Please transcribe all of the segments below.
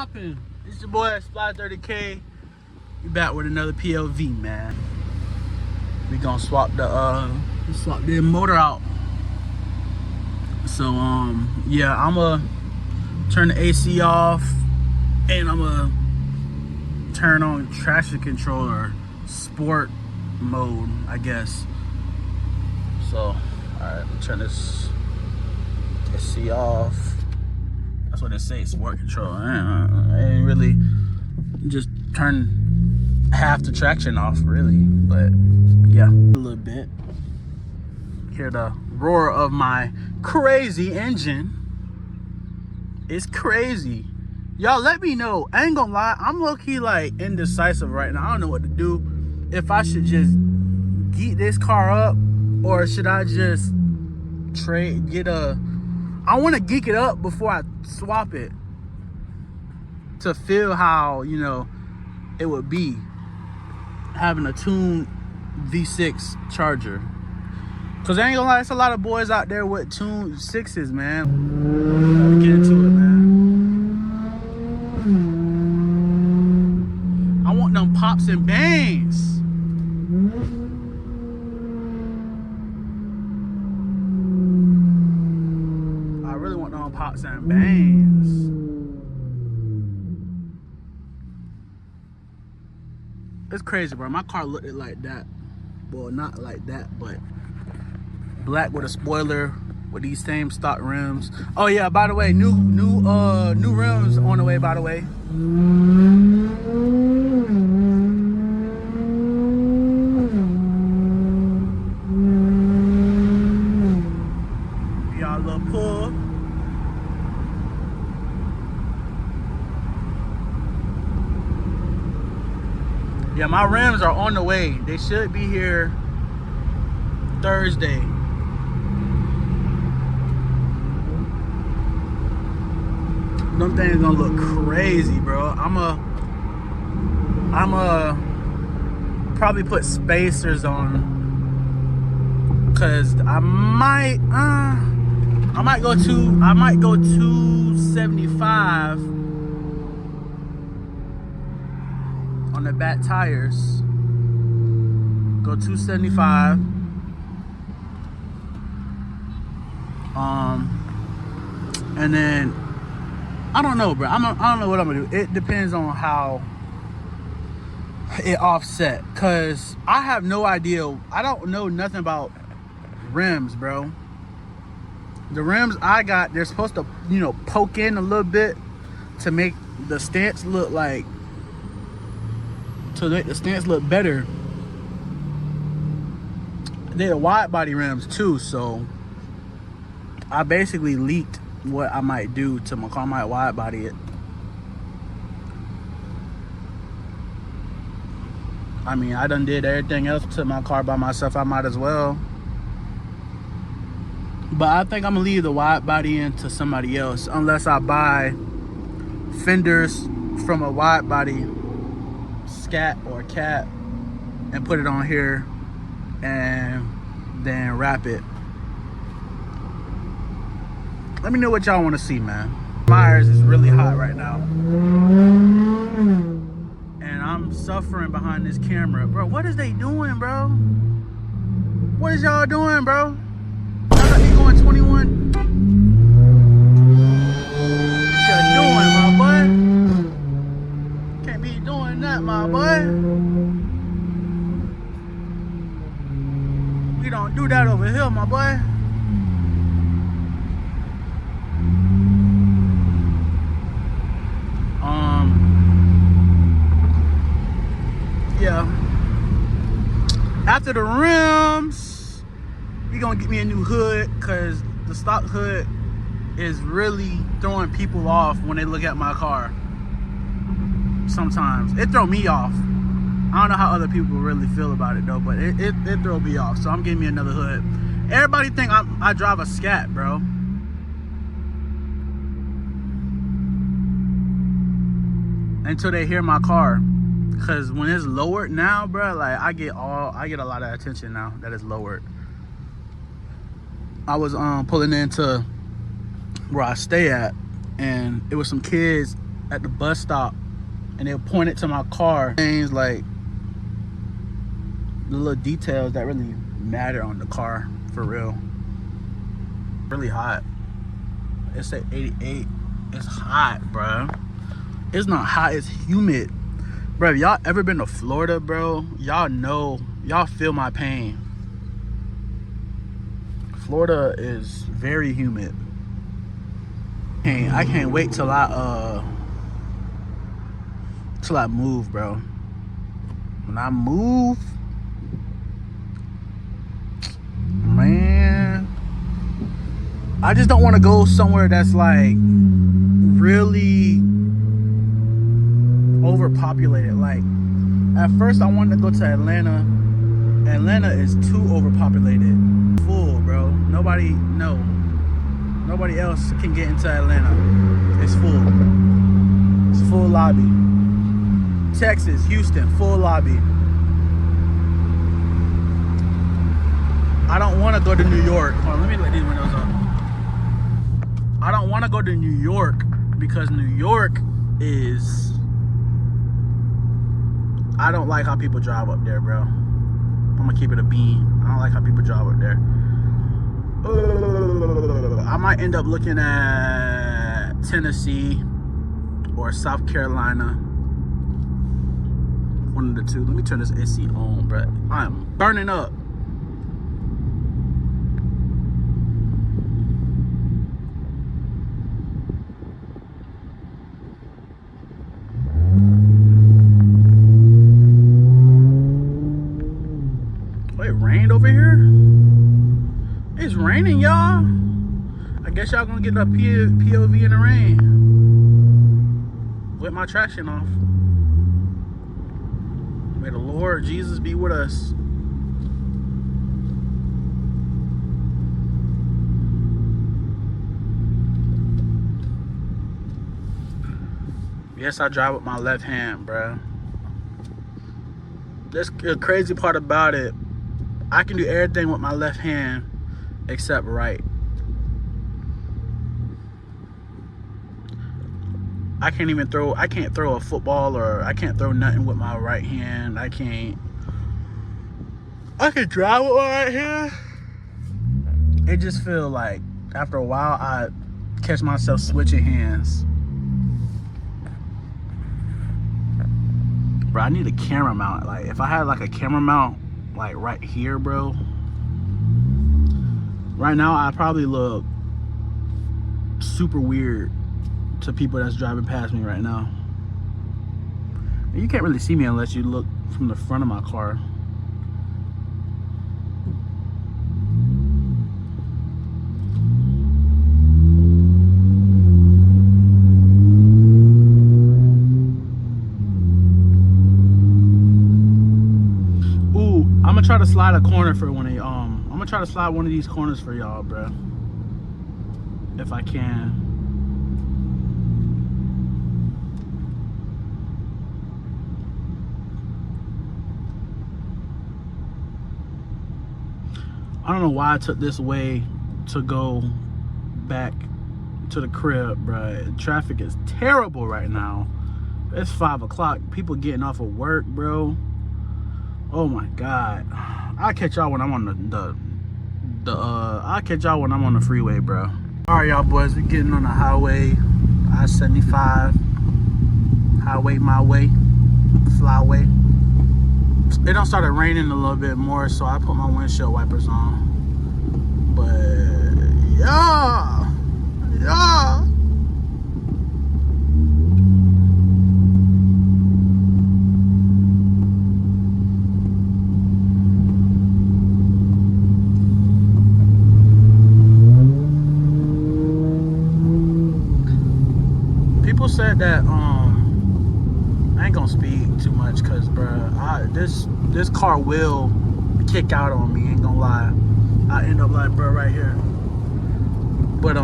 poppin'? It's your boy Spy 30K. We back with another POV, man. We gonna swap the motor out. So yeah, I'ma turn the AC off and I'ma turn on traction control or sport mode, I guess. So alright, turn this AC off. That's what it says, sport control. I ain't really just turn half the traction off, really. But yeah, a little bit. Hear the roar of my crazy engine. It's crazy. Y'all let me know. I ain't gonna lie, I'm low-key like indecisive right now. I don't know what to do. If I should just geek this car up or should I just I want to geek it up before I swap it to feel how, you know, it would be having a tuned V6 Charger. Cause I ain't gonna lie, there's a lot of boys out there with tuned 6s, man. Gotta get into it, man. I want them pops and bangs. I really want them pops and bangs. It's crazy, bro. My car looked like that. Well, not like that, but black with a spoiler with these same stock rims. Oh yeah, by the way, new rims on the way, by the way. Y'all little pull. Yeah, my rims are on the way. They should be here Thursday. Them things gonna look crazy, bro. I'ma probably put spacers on, cause I might go 275 on the back tires. Go 275. And then I don't know, bro. I don't know what I'm gonna do. It depends on how it offset, cause I have no idea. I don't know nothing about rims, bro. The rims I got, they're supposed to, you know, poke in a little bit to make the stance look like, to make the stance look better. They're wide body rims too, so I basically leaked what I might do to my car. I might wide body it. I mean, I done did everything else to my car by myself. I might as well. But I think I'm gonna leave the wide body in to somebody else, unless I buy fenders from a wide body scat or cat and put it on here and then wrap it. Let me know what y'all want to see, man. Myers is really hot right now, and I'm suffering behind this camera, bro. What is they doing, bro? What is y'all doing, bro? Y'all got me going 21. What y'all doing, my boy? Can't be doing that, my boy. We don't do that over here, my boy. Yeah. After the rims, we gonna get me a new hood, cause the stock hood is really throwing people off when they look at my car. Sometimes it throw me off. I don't know how other people really feel about it though, but it throw me off. So I'm getting me another hood. Everybody think I drive a scat, bro. Until they hear my car. Cause when it's lowered now, bro, like I get a lot of attention now that it's lowered. I was pulling into where I stay at, and it was some kids at the bus stop, and they'll point it to my car. Things like the little details that really matter on the car, for real. Really hot. It's at 88. It's hot, bro. It's not hot, it's humid. Bro, if y'all ever been to Florida, bro, y'all know, y'all feel my pain. Florida is very humid. I can't wait till I move, bro. When I move, man, I just don't want to go somewhere that's like really overpopulated. Like, at first I wanted to go to Atlanta. Atlanta is too overpopulated. Full, bro. Nobody else can get into Atlanta. It's full. It's full lobby. Texas, Houston, full lobby. I don't want to go to New York. Hold on, let me let these windows up. I don't want to go to New York because New York is... I don't like how people drive up there, bro. I'm gonna keep it a bean. I don't like how people drive up there. I might end up looking at Tennessee or South Carolina. One of the two. Let me turn this AC on, bro. I am burning up. It rained over here? It's raining, y'all. I guess y'all gonna get a POV in the rain with my traction off. May the Lord Jesus be with us. Yes, I drive with my left hand, bruh. That's the crazy part about it. I can do everything with my left hand except right. I can't throw a football, or I can't throw nothing with my right hand. I can drive with my right hand. It just feel like after a while I catch myself switching hands. Bro, I need a camera mount. Like, if I had like a camera mount like right here, bro, right now I probably look super weird to people that's driving past me right now. And you can't really see me unless you look from the front of my car. Ooh, I'm gonna try to slide a corner for one of y'all. I'm gonna try to slide one of these corners for y'all, bro, if I can. I don't know why I took this way to go back to the crib, bruh. Traffic is terrible right now. It's 5 o'clock. People getting off of work, bro. Oh my God. I'll catch y'all when I'm on I'll catch y'all when I'm on the freeway, bro. All right, y'all boys, we're getting on the highway, I-75, highway my way, flyway. It done started raining a little bit more, so I put my windshield wipers on. But yeah. People said that I ain't gonna speak too much, cause bruh, this car will kick out on me, ain't gonna lie. I end up like, bro, right here. But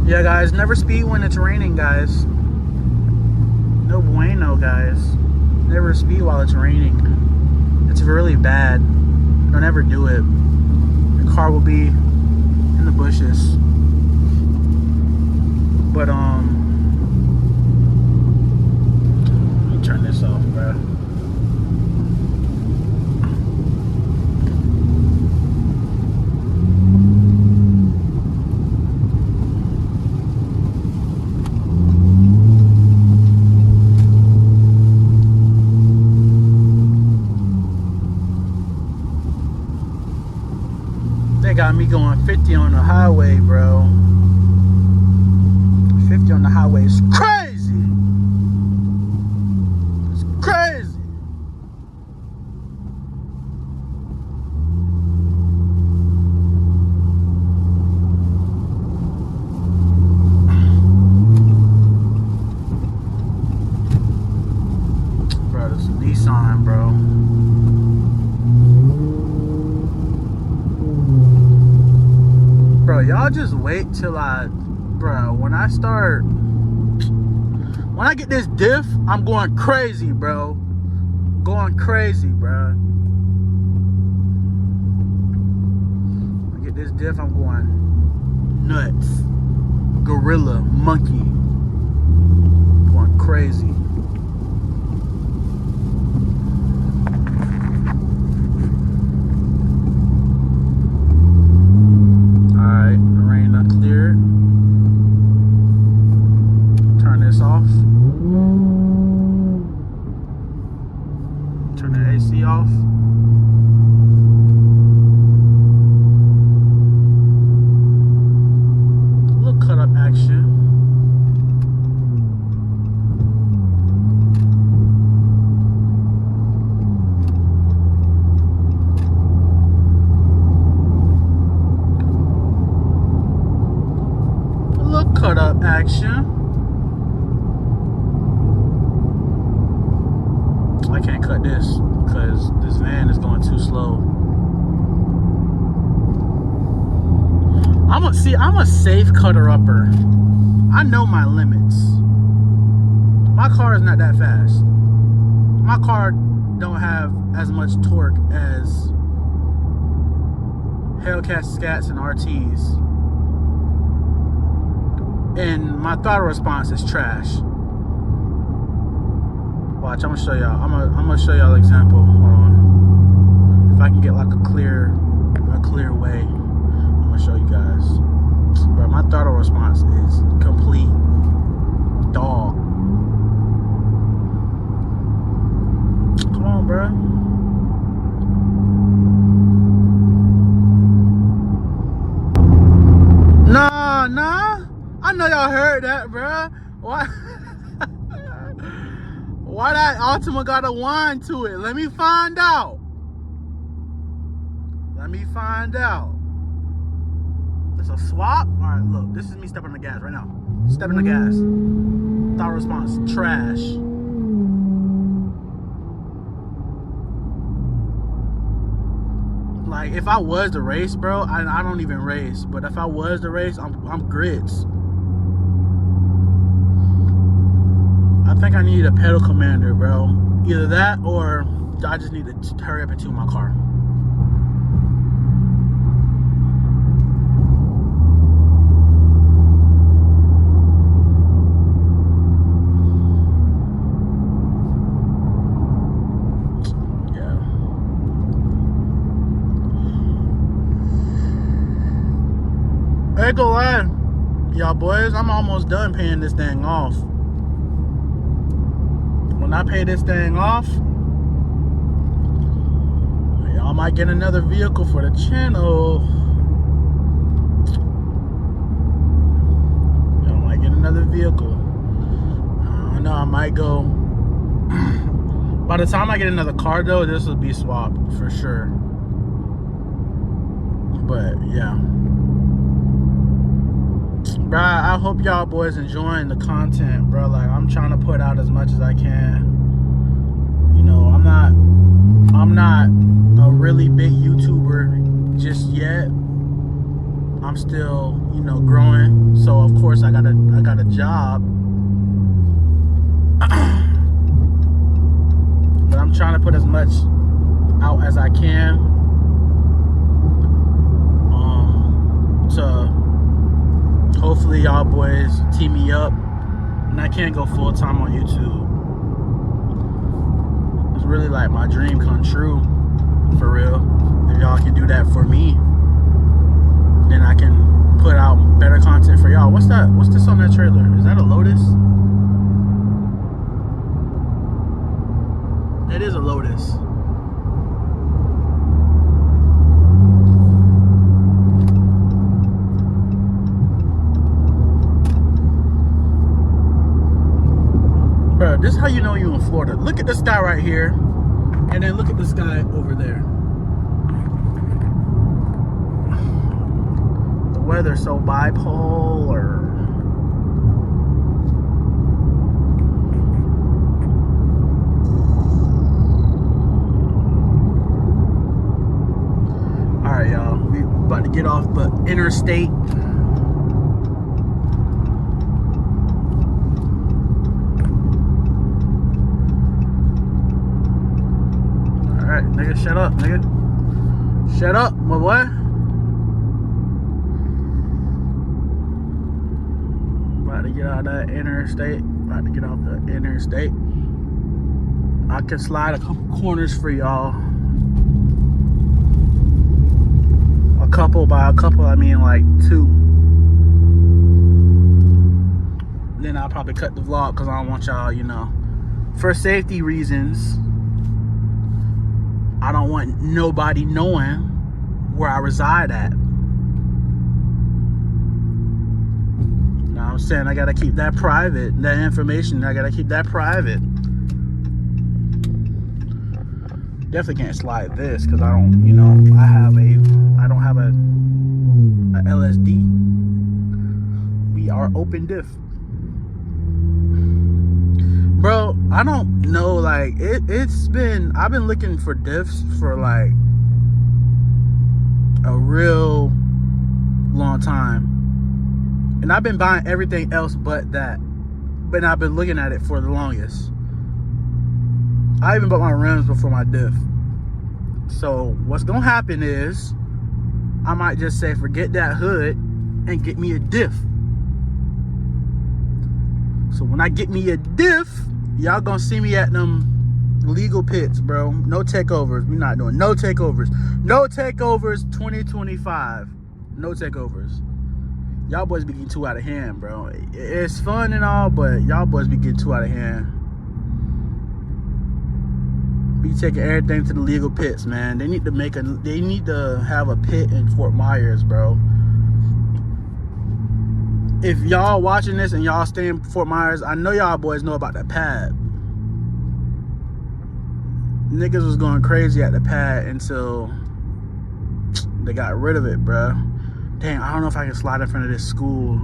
yeah, guys, never speed when it's raining, guys. No bueno, guys. Never speed while it's raining. It's really bad. Don't ever do it. Your car will be in the bushes. But They got me going 50 on the highway, bro. 50 on the highway is crazy. It's crazy. Bro, this is Nissan, bro. Bro, y'all just wait till when I get this diff, I'm going crazy, bro. Going crazy, bro. I get this diff, I'm going nuts. Gorilla, monkey. Going crazy. Turn the AC off. A little cut up action. A little cut up action. I can't cut this because this van is going too slow. I'm a safe cutter-upper. I know my limits. My car is not that fast. My car don't have as much torque as Hellcats, Scats, and RTs. And my throttle response is trash. Watch, I'm gonna show y'all. I'm gonna show y'all an example. Hold on. If I can get like a clear way, I'm gonna show you guys. Bro, my throttle response is complete dog. Come on, bro. Nah. I know y'all heard that, bro. What? Why that Altima got a whine to it? Let me find out. Let me find out. It's a swap? Alright, look. This is me stepping on the gas right now. Stepping on the gas. Throttle response, trash. Like, if I was to race, bro, I don't even race. But if I was to race, I'm grits. I think I need a pedal commander, bro. Either that or I just need to hurry up and tune my car. Yeah. I ain't gonna lie, y'all boys, I'm almost done paying this thing off. When I pay this thing off, y'all might get another vehicle for the channel. Y'all might get another vehicle. I don't know, I might go. By the time I get another car though, this will be swapped for sure. But yeah. Bro, I hope y'all boys enjoying the content, bro. Like, I'm trying to put out as much as I can. You know, I'm not a really big YouTuber just yet. I'm still, you know, growing. So of course I got a job. But I'm trying to put as much out as I can. To hopefully y'all boys team me up and I can go full time on YouTube. It's really like my dream come true, for real. If y'all can do that for me, then I can put out better content for y'all. What's that? What's this on that trailer? Is that a Lotus? That is a Lotus. this is how you know you're in Florida. Look at the sky right here, and then look at the sky over there. The weather's so bipolar. All right, y'all. We about to get off the interstate. Nigga, shut up, nigga. Shut up, my boy. About to get out of that interstate. About to get off the interstate. I can slide a couple corners for y'all. A couple, by a couple, I mean like 2. Then I'll probably cut the vlog because I don't want y'all, you know, for safety reasons. I don't want nobody knowing where I reside at. You know what I'm saying? I gotta keep that private. That information, I gotta keep that private. Definitely can't slide this because I don't, you know, I don't have a LSD. We are open diff. Bro, I don't know, like, I've been looking for diffs for, like, a real long time. And I've been buying everything else but that. But I've been looking at it for the longest. I even bought my rims before my diff. So, what's gonna happen is, I might just say, forget that hood and get me a diff. So when I get me a diff, y'all gonna see me at them legal pits, bro. No takeovers. We're not doing no takeovers. No takeovers 2025. No takeovers. Y'all boys be getting too out of hand, bro. It's fun and all, but y'all boys be getting too out of hand. Be taking everything to the legal pits, man. They need to have a pit in Fort Myers, bro. If y'all watching this and y'all stay in Fort Myers, I know y'all boys know about that pad. Niggas was going crazy at the pad until they got rid of it, bruh. Dang, I don't know if I can slide in front of this school.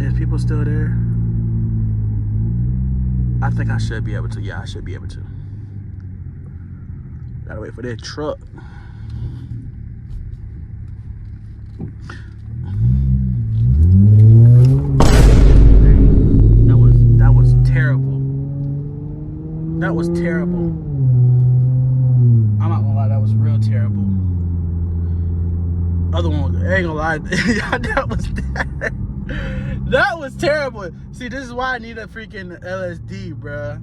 Is people still there? I think I should be able to. Yeah, I should be able to. Gotta wait for their truck. That was terrible. That was terrible. I'm not gonna lie, that was real terrible. Other one, I ain't gonna lie, that was terrible. See, this is why I need a freaking LSD, bruh.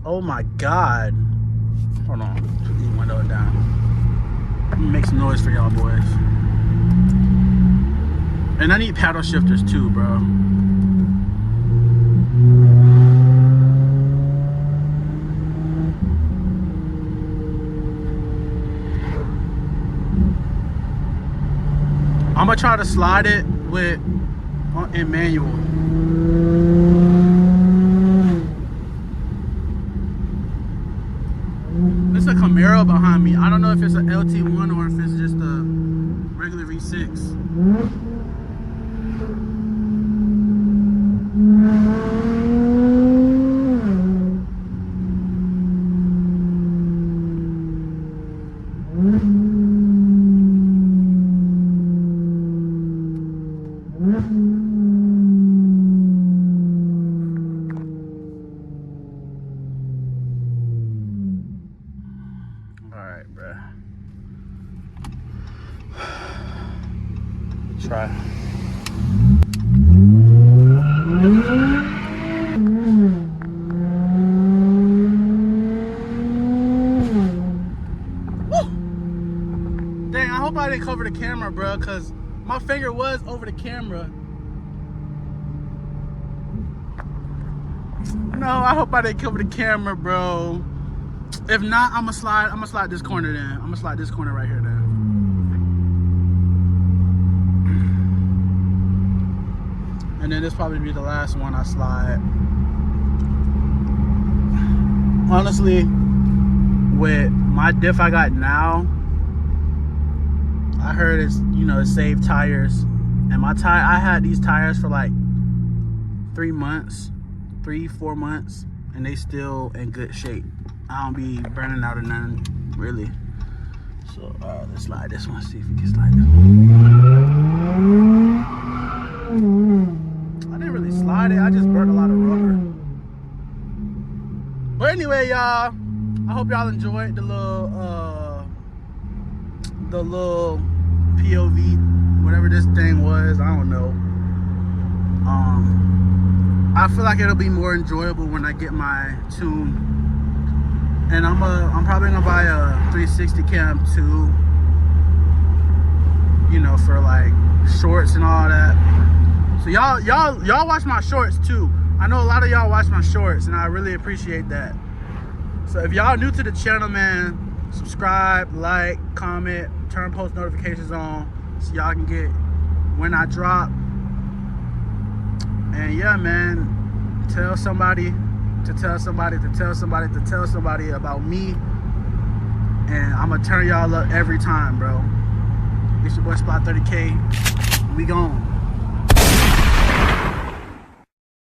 Oh my God. Hold on, put these windows down. Let me make some noise for y'all boys. And I need paddle shifters too, bro. I'm gonna try to slide it in manual. There's a Camaro behind me. I don't know if it's an LT1 or if it's just a regular V6. Alright, bruh. Try. Woo! Dang, I hope I didn't cover the camera, bro, because my finger was over the camera. No, I hope I didn't cover the camera, bro. If not, I'm gonna slide this corner then. I'm gonna slide this corner right here then. and then this probably be the last one I slide. Honestly, with my diff I got now, I heard it's, you know, it saved tires. And my tire, I had these tires for like 3 months, 4 months, and they still in good shape. I don't be burning out or nothing, really. So let's slide this one, see if we can slide this one. I didn't really slide it, I just burnt a lot of rubber. But anyway, y'all, I hope y'all enjoyed the little POV, whatever this thing was, I don't know. I feel like it'll be more enjoyable when I get my tune. And I'm probably gonna buy a 360 cam too, you know, for like shorts and all that. So y'all watch my shorts too. I know a lot of y'all watch my shorts, and I really appreciate that. So if y'all new to the channel, man, subscribe, like, comment, turn post notifications on so y'all can get when I drop. And yeah, man, tell somebody to tell somebody to tell somebody to tell somebody about me, and I'm gonna turn y'all up every time, bro. It's your boy Spot 30K. We gone.